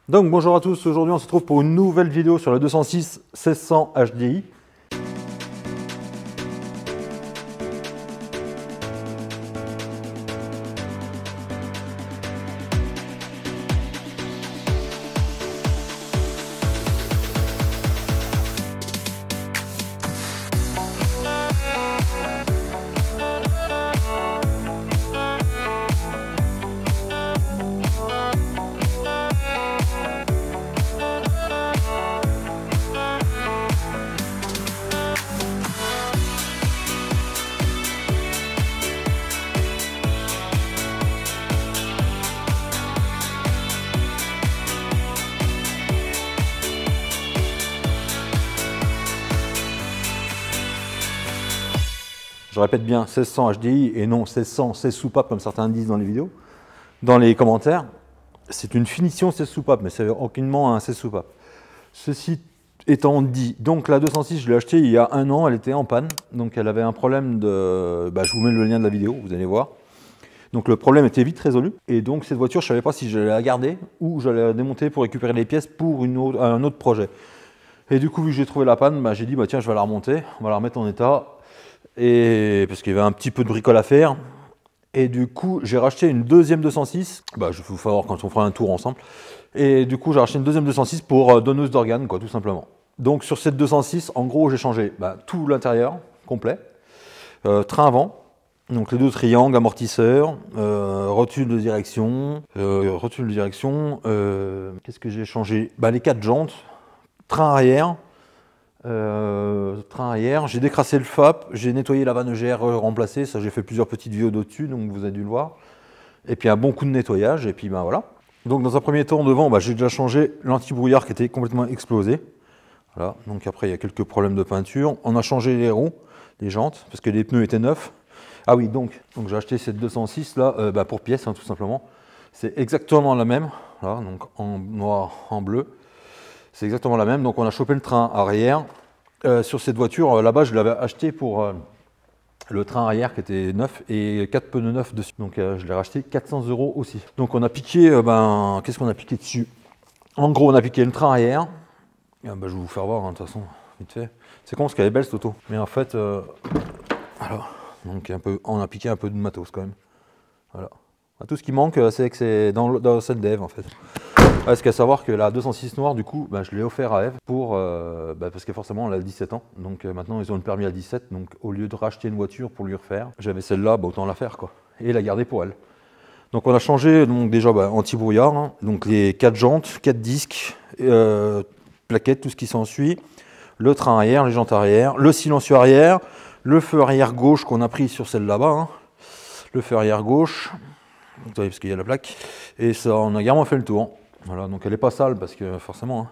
Donc bonjour à tous, aujourd'hui on se retrouve pour une nouvelle vidéo sur la 206 1600 HDI. Je répète bien 1600 HDI et non 1600 16 soupapes comme certains disent dans les vidéos, dans les commentaires. C'est une finition 16 soupapes, mais c'est aucunement un 16 soupapes. Ceci étant dit, donc la 206, je l'ai achetée il y a un an, elle était en panne. Donc elle avait un problème de... je vous mets le lien de la vidéo, vous allez voir. Donc le problème était vite résolu. Et donc cette voiture, je ne savais pas si j'allais la garder ou j'allais la démonter pour récupérer les pièces pour un autre projet. Et du coup, vu que j'ai trouvé la panne, j'ai dit, tiens, je vais la remonter, on va la remettre en état. Et parce qu'il y avait un petit peu de bricole à faire. Et du coup, j'ai racheté une deuxième 206. Je vais vous faire voir quand on fera un tour ensemble. Et du coup, j'ai racheté une deuxième 206 pour donneuse d'organes, tout simplement. Donc sur cette 206, en gros, j'ai changé tout l'intérieur complet. Train avant, donc les deux triangles, amortisseurs, rotule de direction. Qu'est-ce que j'ai changé? Les quatre jantes, train arrière. J'ai décrassé le FAP, j'ai nettoyé la vanne GR remplacée, ça j'ai fait plusieurs petites vidéos dessus, donc vous avez dû le voir. Et puis un bon coup de nettoyage, et puis voilà. Donc dans un premier temps devant, j'ai déjà changé l'anti-brouillard qui était complètement explosé. Voilà, donc après il y a quelques problèmes de peinture. On a changé les roues, les jantes, parce que les pneus étaient neufs. Ah oui, donc j'ai acheté cette 206 là, pour pièce, tout simplement. C'est exactement la même, là, donc en noir, en bleu. C'est exactement la même, donc on a chopé le train arrière. Sur cette voiture, là-bas, je l'avais acheté pour le train arrière qui était neuf et 4 pneus neufs dessus. Donc je l'ai racheté 400 € aussi. Donc on a piqué, qu'est-ce qu'on a piqué dessus? En gros, on a piqué le train arrière. Je vais vous faire voir, de toute façon, vite fait. C'est con parce qu'elle est belle cette auto. Mais en fait, voilà. Donc on a piqué un peu de matos quand même. Voilà. Tout ce qui manque, c'est que c'est dans cette dev en fait. Ce qu'il y a à savoir que la 206 noire, du coup, je l'ai offert à Eve pour, parce que forcément elle a 17 ans. Donc maintenant ils ont le permis à 17. Donc au lieu de racheter une voiture pour lui refaire, j'avais celle-là, autant la faire quoi. Et la garder pour elle. Donc on a changé donc déjà anti-brouillard, donc les 4 jantes, 4 disques, plaquettes, tout ce qui s'ensuit, le train arrière, les jantes arrière, le silencieux arrière, le feu arrière gauche qu'on a pris sur celle là-bas, le feu arrière gauche, parce qu'il y a la plaque, et ça on a également fait le tour. Voilà, donc elle n'est pas sale parce que forcément,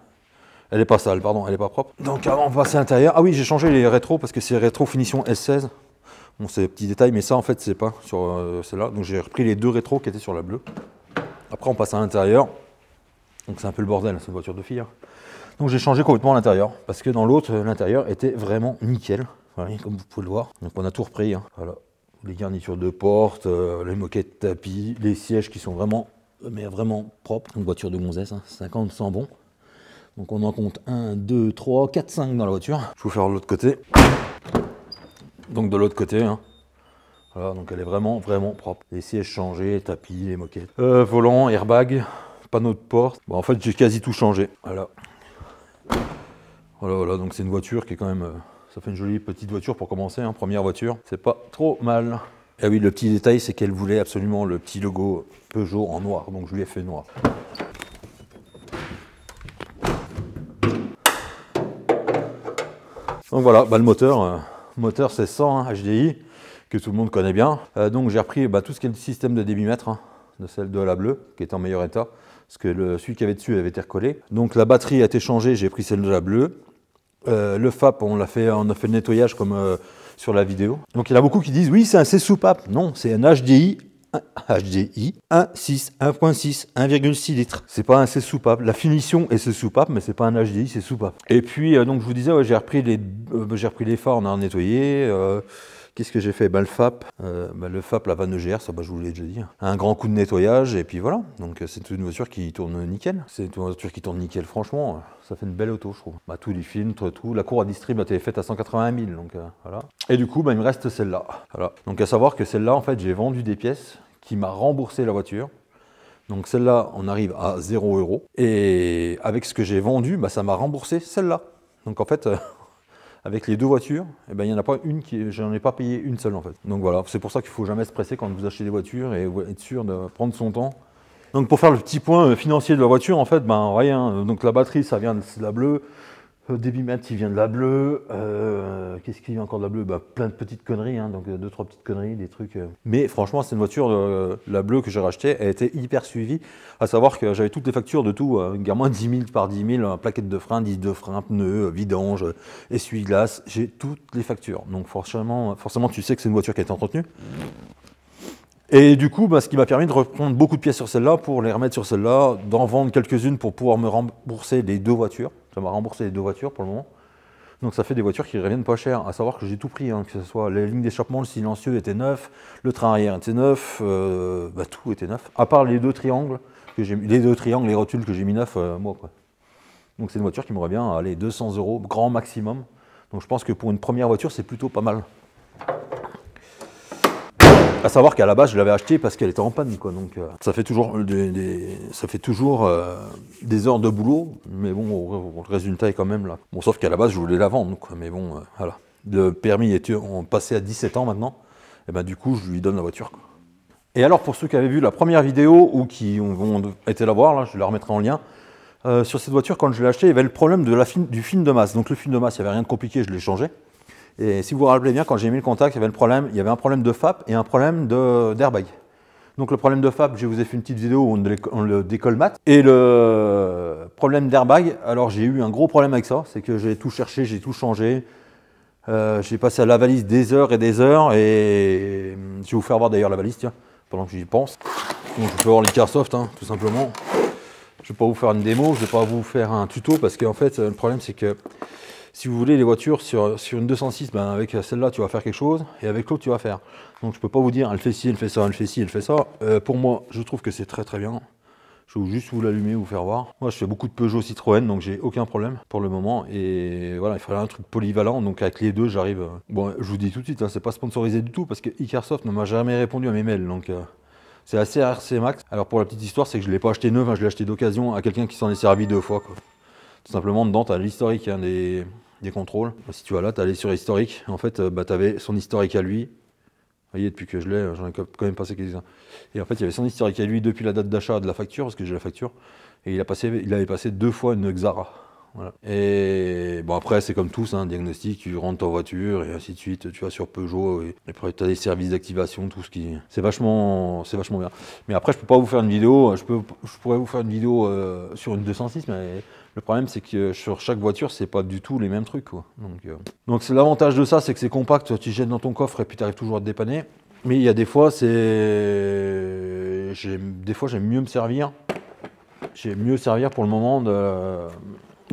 elle n'est pas sale, pardon, elle n'est pas propre. Donc avant on va passer à l'intérieur. Ah oui, j'ai changé les rétros parce que c'est rétro finition S16. Bon, c'est des petits détails, mais ça en fait c'est pas sur celle-là. Donc j'ai repris les deux rétros qui étaient sur la bleue. Après on passe à l'intérieur. Donc c'est un peu le bordel, c'est une voiture de fille. Donc j'ai changé complètement l'intérieur parce que dans l'autre, l'intérieur était vraiment nickel. Voilà, comme vous pouvez le voir. Donc on a tout repris. Voilà, les garnitures de porte, les moquettes tapis, les sièges qui sont vraiment propre, une voiture de gonzesse, 50 sans bon. Donc on en compte 1, 2, 3, 4, 5 dans la voiture. Je vais vous faire de l'autre côté. Donc de l'autre côté, voilà, donc elle est vraiment propre. Les sièges changés, tapis, les moquettes. Volant, airbag, panneau de porte. En fait j'ai quasi tout changé. Voilà, donc c'est une voiture qui est quand même... ça fait une jolie petite voiture pour commencer, première voiture. C'est pas trop mal. Et oui, le petit détail, c'est qu'elle voulait absolument le petit logo Peugeot en noir, donc je lui ai fait noir. Donc voilà, le moteur 1600 HDI, que tout le monde connaît bien. Donc j'ai repris tout ce qui est le système de débitmètre, de celle de la bleue, qui est en meilleur état, parce que celui qui avait dessus avait été recollé. Donc la batterie a été changée, j'ai pris celle de la bleue. Le FAP, on a fait le nettoyage comme... sur la vidéo. Donc il y en a beaucoup qui disent oui c'est un 16 soupapes. Non, c'est un HDI 1.6, 1,6 litres. C'est pas un 16 soupapes. La finition est 16 soupapes, mais c'est pas un HDI, c'est soupape. Et puis donc je vous disais, j'ai repris les phares, on a nettoyé. Qu'est-ce que j'ai fait? Le FAP, le FAP, la vanne EGR, ça je vous l'ai déjà dit. Un grand coup de nettoyage et puis voilà. Donc c'est une voiture qui tourne nickel. C'est une voiture qui tourne nickel, franchement. Ça fait une belle auto, je trouve. Tous les filtres, tout. La cour à distrib a été faite à 180 000, donc voilà. Et du coup, il me reste celle-là. Voilà. Donc à savoir que celle-là, en fait, j'ai vendu des pièces qui m'a remboursé la voiture. Donc celle-là, on arrive à 0 €. Et avec ce que j'ai vendu, ça m'a remboursé celle-là. Donc en fait... avec les deux voitures, il n'y en a pas une j'en ai pas payé une seule en fait. Donc voilà, c'est pour ça qu'il ne faut jamais se presser quand vous achetez des voitures et être sûr de prendre son temps. Donc pour faire le petit point financier de la voiture, en fait, rien. Donc la batterie, ça vient de la bleue. Débitmètre, il vient de la bleue. Qu'est-ce qu'il y a encore de la bleue? Plein de petites conneries, hein, donc 2-3 petites conneries, des trucs. Mais franchement, c'est une voiture, la bleue que j'ai rachetée, elle a été hyper suivie. À savoir que j'avais toutes les factures de tout, gamin 10 000 par 10 000, plaquettes de frein, disques de frein, pneus, vidange, essuie-glace. J'ai toutes les factures. Donc forcément, tu sais que c'est une voiture qui a été entretenue. Et du coup, ce qui m'a permis de reprendre beaucoup de pièces sur celle-là pour les remettre sur celle-là, d'en vendre quelques-unes pour pouvoir me rembourser les deux voitures. Ça m'a remboursé les deux voitures pour le moment. Donc ça fait des voitures qui reviennent pas cher. À savoir que j'ai tout pris, hein, que ce soit les lignes d'échappement, le silencieux était neuf, le train arrière était neuf, tout était neuf. À part les deux triangles, les rotules que j'ai mis neuf moi. Quoi. Donc c'est une voiture qui m'aurait bien allé 200 € grand maximum. Donc je pense que pour une première voiture, c'est plutôt pas mal. À savoir qu'à la base, je l'avais acheté parce qu'elle était en panne, quoi. Donc ça fait toujours des heures de boulot, mais bon, le résultat est quand même là. Bon, sauf qu'à la base, je voulais la vendre, quoi. Mais bon, voilà. Le permis est passé à 17 ans maintenant, et du coup, je lui donne la voiture, quoi. Et alors, pour ceux qui avaient vu la première vidéo ou qui ont été la voir, là, je la remettrai en lien. Sur cette voiture, quand je l'ai achetée, il y avait le problème du film de masse. Donc le film de masse, il n'y avait rien de compliqué, je l'ai changé. Et si vous vous rappelez bien, quand j'ai mis le contact, il y avait un problème de FAP et un problème d'airbag. Donc le problème de FAP, je vous ai fait une petite vidéo où on le décolmate. Et le problème d'airbag, alors j'ai eu un gros problème avec ça, c'est que j'ai tout cherché, j'ai tout changé. J'ai passé à la valise des heures et des heures, et je vais vous faire voir d'ailleurs la valise, tiens, pendant que j'y pense. Donc je vais voir l'Icarsoft, hein, tout simplement. Je ne vais pas vous faire une démo, je ne vais pas vous faire un tuto, parce qu'en fait, le problème c'est que si vous voulez les voitures sur une 206, avec celle-là tu vas faire quelque chose et avec l'autre tu vas faire. Donc je ne peux pas vous dire elle fait ci, elle fait ça, elle fait ci, elle fait ça. Pour moi, je trouve que c'est très très bien. Je vais juste vous l'allumer, vous faire voir. Moi je fais beaucoup de Peugeot Citroën, donc j'ai aucun problème pour le moment. Et voilà, il fallait un truc polyvalent, donc avec les deux j'arrive. Bon, je vous dis tout de suite, hein, c'est pas sponsorisé du tout parce que Icarsoft ne m'a jamais répondu à mes mails. Donc c'est assez RC Max. Alors pour la petite histoire, c'est que je ne l'ai pas acheté neuf, hein, je l'ai acheté d'occasion à quelqu'un qui s'en est servi 2 fois, quoi. Tout simplement, dedans, tu as l'historique, hein, des contrôles. Si tu vas là, tu allé sur historique. En fait, tu avais son historique à lui. Vous voyez, depuis que je l'ai, j'en ai quand même passé quelques-uns. Et en fait, il y avait son historique à lui depuis la date d'achat de la facture, parce que j'ai la facture. Et il avait passé 2 fois une Xara. Voilà. Et bon, après, c'est comme tous, hein, diagnostic, tu rentres ta voiture et ainsi de suite. Tu vas sur Peugeot et après, tu as des services d'activation, tout ce qui. C'est vachement bien. Mais après, je peux pas vous faire une vidéo. Je pourrais vous faire une vidéo sur une 206, mais le problème, c'est que sur chaque voiture, c'est pas du tout les mêmes trucs, quoi. Donc c'est l'avantage de ça, c'est que c'est compact. Tu jettes dans ton coffre et puis tu arrives toujours à te dépanner. Mais il y a des fois, j'aime mieux me servir. J'aime mieux servir pour le moment de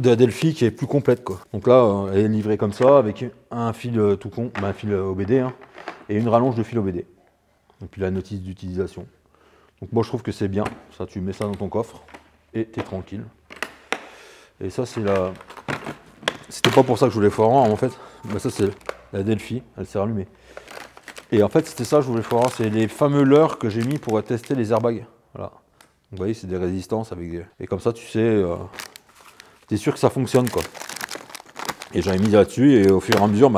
la Delphi qui est plus complète, quoi. Donc là, elle est livrée comme ça avec un fil tout con, un fil OBD, hein, et une rallonge de fil OBD. Et puis la notice d'utilisation. Donc moi je trouve que c'est bien. Ça, tu mets ça dans ton coffre et t'es tranquille. Et ça c'est la. C'était pas pour ça que je voulais faire en fait. Mais ça c'est la Delphi, elle s'est rallumée. Et en fait c'était ça que je voulais faire, c'est les fameux leurres que j'ai mis pour tester les airbags. Voilà. Donc, vous voyez, c'est des résistances avec des. Et comme ça tu sais. T'es sûr que ça fonctionne, quoi. Et j'en ai mis là-dessus et au fur et à mesure,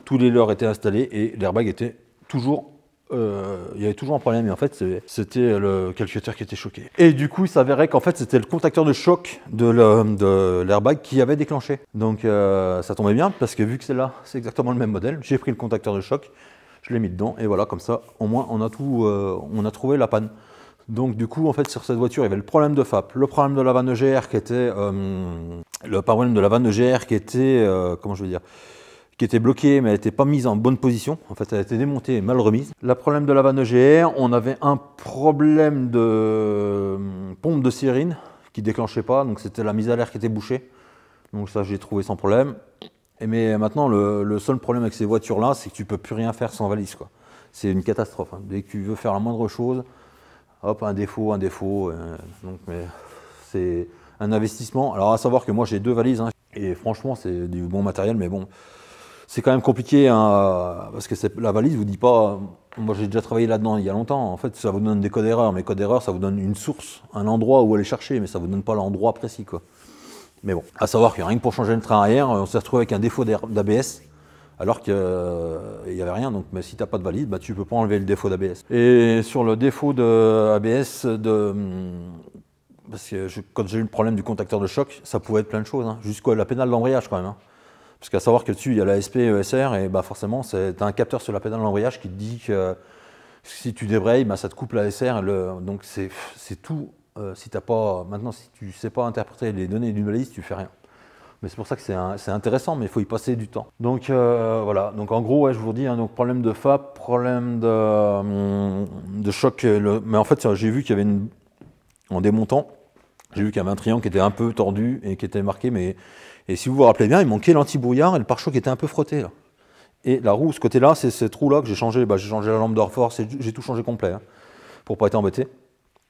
tous les leurres étaient installés et l'airbag était toujours... il y avait toujours un problème et en fait c'était le calculateur qui était choqué. Et du coup il s'avérait qu'en fait c'était le contacteur de choc de l'airbag qui avait déclenché. Donc ça tombait bien parce que vu que c'est là, c'est exactement le même modèle, j'ai pris le contacteur de choc, je l'ai mis dedans et voilà, comme ça au moins on a trouvé la panne. Donc du coup en fait sur cette voiture il y avait le problème de FAP, le problème de la vanne EGR qui était comment je veux dire, qui était bloquée mais elle n'était pas mise en bonne position. En fait elle a été démontée et mal remise. Le problème de la vanne EGR, on avait un problème de pompe de styrine qui déclenchait pas, donc c'était la mise à l'air qui était bouchée. Donc ça j'ai trouvé sans problème. Mais maintenant, le seul problème avec ces voitures-là, c'est que tu peux plus rien faire sans valise, quoi. C'est une catastrophe, hein. Dès que tu veux faire la moindre chose, hop, un défaut. Donc, mais c'est un investissement. Alors, à savoir que moi, j'ai 2 valises, hein, et franchement, c'est du bon matériel, mais bon, c'est quand même compliqué, hein, parce que la valise vous dit pas. Moi, j'ai déjà travaillé là-dedans il y a longtemps. En fait, ça vous donne des codes erreurs, mais codes erreurs, ça vous donne une source, un endroit où aller chercher, mais ça vous donne pas l'endroit précis, quoi. Mais bon, à savoir que rien que pour changer le train arrière, on s'est retrouvé avec un défaut d'ABS, alors qu'il n'y avait rien. Donc, mais si tu n'as pas de valise, bah, tu ne peux pas enlever le défaut d'ABS. Et sur le défaut d'ABS, parce que quand j'ai eu le problème du contacteur de choc, ça pouvait être plein de choses, hein, jusqu'à la pédale d'embrayage quand même. Hein. Parce qu'à savoir que dessus, il y a la SP ESR, et bah forcément, tu as un capteur sur la pédale d'embrayage qui te dit que si tu débrayes, bah, ça te coupe la SR. Donc c'est tout. Si t'as pas, maintenant, si tu ne sais pas interpréter les données d'une valise, tu fais rien. Mais c'est pour ça que c'est intéressant, mais il faut y passer du temps. Donc voilà, donc en gros, ouais, je vous dis, hein, donc problème de FAP, problème de choc. Mais en fait, j'ai vu qu'il y avait en démontant, j'ai vu qu'il y avait un triangle qui était un peu tordu et qui était marqué, et si vous vous rappelez bien, il manquait l'anti-brouillard et le pare-choc était un peu frotté, là. Et la roue, ce côté-là, c'est cette roue-là que j'ai changé. Bah, j'ai changé la lampe de reforce, j'ai tout changé complet, hein, pour pas être embêté.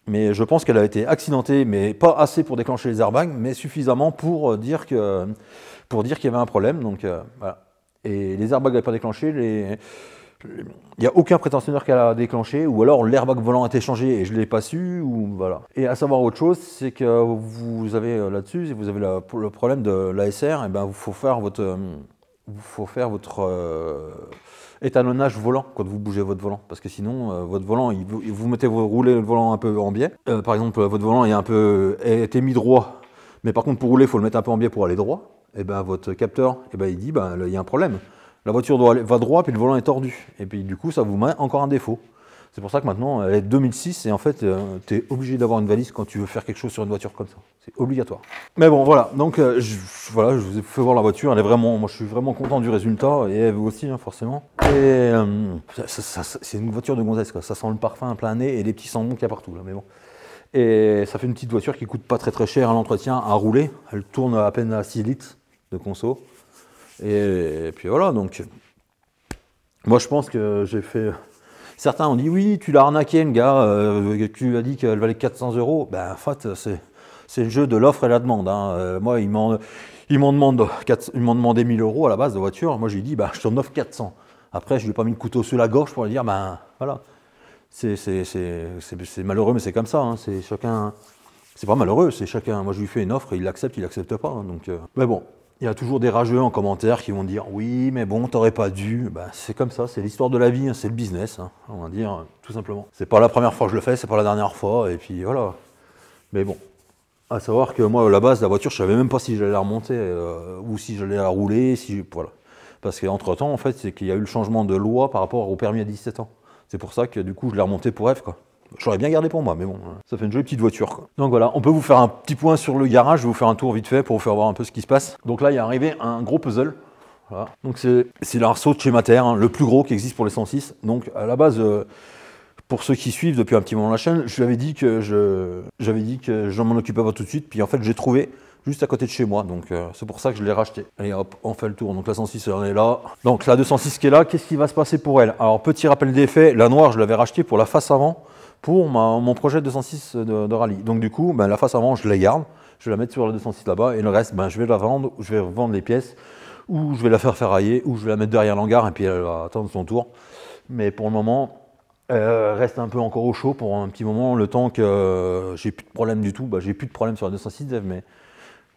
Mais je pense qu'elle a été accidentée, mais pas assez pour déclencher les airbags, mais suffisamment pour dire qu'il y avait un problème. Donc voilà. Et les airbags n'avaient pas déclenché. Il n'y a aucun prétentionnaire qui a déclenché, ou alors l'airbag volant a été changé et je ne l'ai pas su, ou voilà. Et à savoir autre chose, c'est que vous avez là-dessus, vous avez le problème de l'ASR, et ben il faut faire votre étalonnage volant quand vous bougez votre volant, parce que sinon votre volant, vous mettez vous roulez le volant un peu en biais. Par exemple, votre volant est mis droit, mais par contre pour rouler, il faut le mettre un peu en biais pour aller droit. Et ben votre capteur, et ben il dit il y a un problème. La voiture va droit, puis le volant est tordu, et puis du coup ça vous met encore un défaut. C'est pour ça que maintenant, elle est 2006 et en fait, tu es obligé d'avoir une valise quand tu veux faire quelque chose sur une voiture comme ça. C'est obligatoire. Mais bon, voilà. Donc, voilà, je vous ai fait voir la voiture. Elle est vraiment, moi, je suis vraiment content du résultat et vous aussi, hein, forcément. Et c'est une voiture de gonzesse, quoi. Ça sent le parfum à plein nez et les petits sambons qu'il y a partout, là. Mais bon. Et ça fait une petite voiture qui coûte pas très très cher à l'entretien, à rouler. Elle tourne à peine à 6 litres de conso. Et puis voilà. Donc, moi, je pense que j'ai fait. Certains ont dit oui, tu l'as arnaqué, le gars, tu lui as dit qu'elle valait 400 €. Ben, en fait, c'est le jeu de l'offre et la demande, hein. Moi, ils m'ont demandé 1000 € à la base de voiture. Moi, je lui ai dit, je t'en offre 400. Après, je lui ai pas mis le couteau sous la gorge pour lui dire, voilà. C'est malheureux, mais c'est comme ça. Hein. C'est chacun. C'est pas malheureux, c'est chacun. Moi, je lui fais une offre, il l'accepte, il l'accepte pas. Hein, donc, mais bon. Il y a toujours des rageux en commentaire qui vont dire oui, mais bon, t'aurais pas dû. C'est comme ça, c'est l'histoire de la vie, hein, c'est le business, hein, on va dire, tout simplement. C'est pas la première fois que je le fais, c'est pas la dernière fois, et puis voilà. Mais bon, à savoir que moi, à la base, la voiture, je savais même pas si j'allais la remonter ou si j'allais la rouler, voilà. Parce qu'entre-temps, en fait, c'est qu'il y a eu le changement de loi par rapport au permis à 17 ans. C'est pour ça que du coup, je l'ai remonté pour F, quoi. J'aurais bien gardé pour moi, mais bon, ça fait une jolie petite voiture, quoi. Donc voilà, on peut vous faire un petit point sur le garage, je vais vous faire un tour vite fait pour vous faire voir un peu ce qui se passe. Donc là, il est arrivé un gros puzzle. Voilà. Donc c'est l'arceau de chez Mater, hein, le plus gros qui existe pour les 106. Donc à la base, pour ceux qui suivent depuis un petit moment la chaîne, je lui avais dit que je m'en occupais pas tout de suite, puis en fait j'ai trouvé juste à côté de chez moi, donc c'est pour ça que je l'ai racheté. Allez hop, on fait le tour, donc la 106 elle est là. Donc la 206 qui est là, qu'est-ce qui va se passer pour elle? Alors petit rappel des faits, la noire je l'avais rachetée pour la face avant, pour mon projet 206 de rallye. Donc du coup, la face avant je la garde, je vais la mettre sur la 206 là-bas, et le reste je vais la vendre, je vais vendre les pièces, ou je vais la faire ferrailler, ou je vais la mettre derrière l'hangar, et puis elle va attendre son tour. Mais pour le moment, reste un peu encore au chaud pour un petit moment, le temps que j'ai plus de problème du tout. J'ai plus de problème sur la 206 mais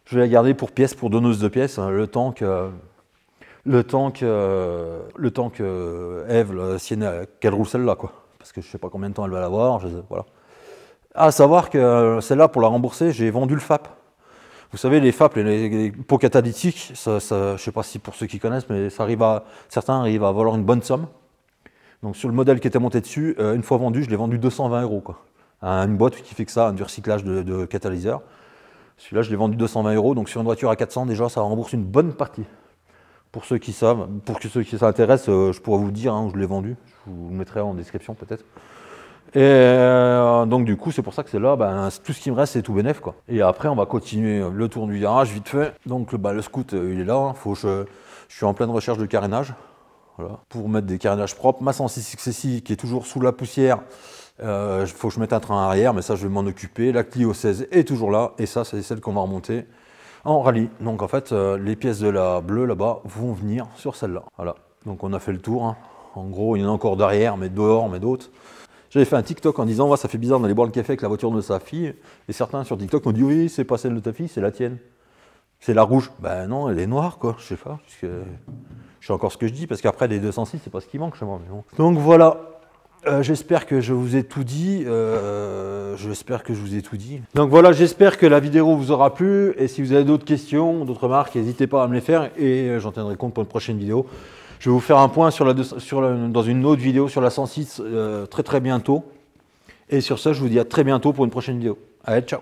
je vais la garder pour donneuse de pièces, hein, le temps que Eve, qu'elle roule celle-là, quoi. Parce que je sais pas combien de temps elle va l'avoir, voilà. À savoir que celle-là, pour la rembourser, j'ai vendu le FAP. Vous savez, les FAP, les pots catalytiques, je sais pas si pour ceux qui connaissent, mais certains arrivent à valoir une bonne somme. Donc sur le modèle qui était monté dessus, une fois vendu, je l'ai vendu 220 €, quoi. À une boîte qui fait que ça, du recyclage de catalyseur. Celui-là, je l'ai vendu 220 €, donc sur une voiture à 400, déjà, ça rembourse une bonne partie. Pour ceux qui savent, pour ceux qui s'intéressent, je pourrais vous dire où je l'ai vendu. Je vous le mettrai en description peut-être. Et donc du coup, c'est pour ça que c'est là, tout ce qui me reste, c'est tout bénef, quoi. Et après, on va continuer le tour du garage vite fait. Donc le scoot, il est là. Faut que Je suis en pleine recherche de carénage. Voilà, pour mettre des carénages propres. Ma 106 XSI qui est toujours sous la poussière, il faut que je mette un train arrière, mais ça je vais m'en occuper. La Clio 16 est toujours là, et ça c'est celle qu'on va remonter en rallye. Donc en fait, les pièces de la bleue là-bas vont venir sur celle-là. Voilà, donc on a fait le tour. Hein. En gros, il y en a encore derrière, mais dehors, mais d'autres. J'avais fait un TikTok en disant, ça fait bizarre d'aller boire le café avec la voiture de sa fille. Et certains sur TikTok m'ont dit, oui, c'est pas celle de ta fille, c'est la tienne. C'est la rouge. Ben non, elle est noire, quoi, je sais pas, puisque je sais encore ce que je dis, parce qu'après, les 206, c'est pas ce qui manque chez moi. Mais bon. Donc voilà, j'espère que je vous ai tout dit. Donc voilà, j'espère que la vidéo vous aura plu. Et si vous avez d'autres questions, d'autres remarques, n'hésitez pas à me les faire et j'en tiendrai compte pour une prochaine vidéo. Je vais vous faire un point dans une autre vidéo sur la 106 très bientôt. Et sur ça, je vous dis à très bientôt pour une prochaine vidéo. Allez, ciao!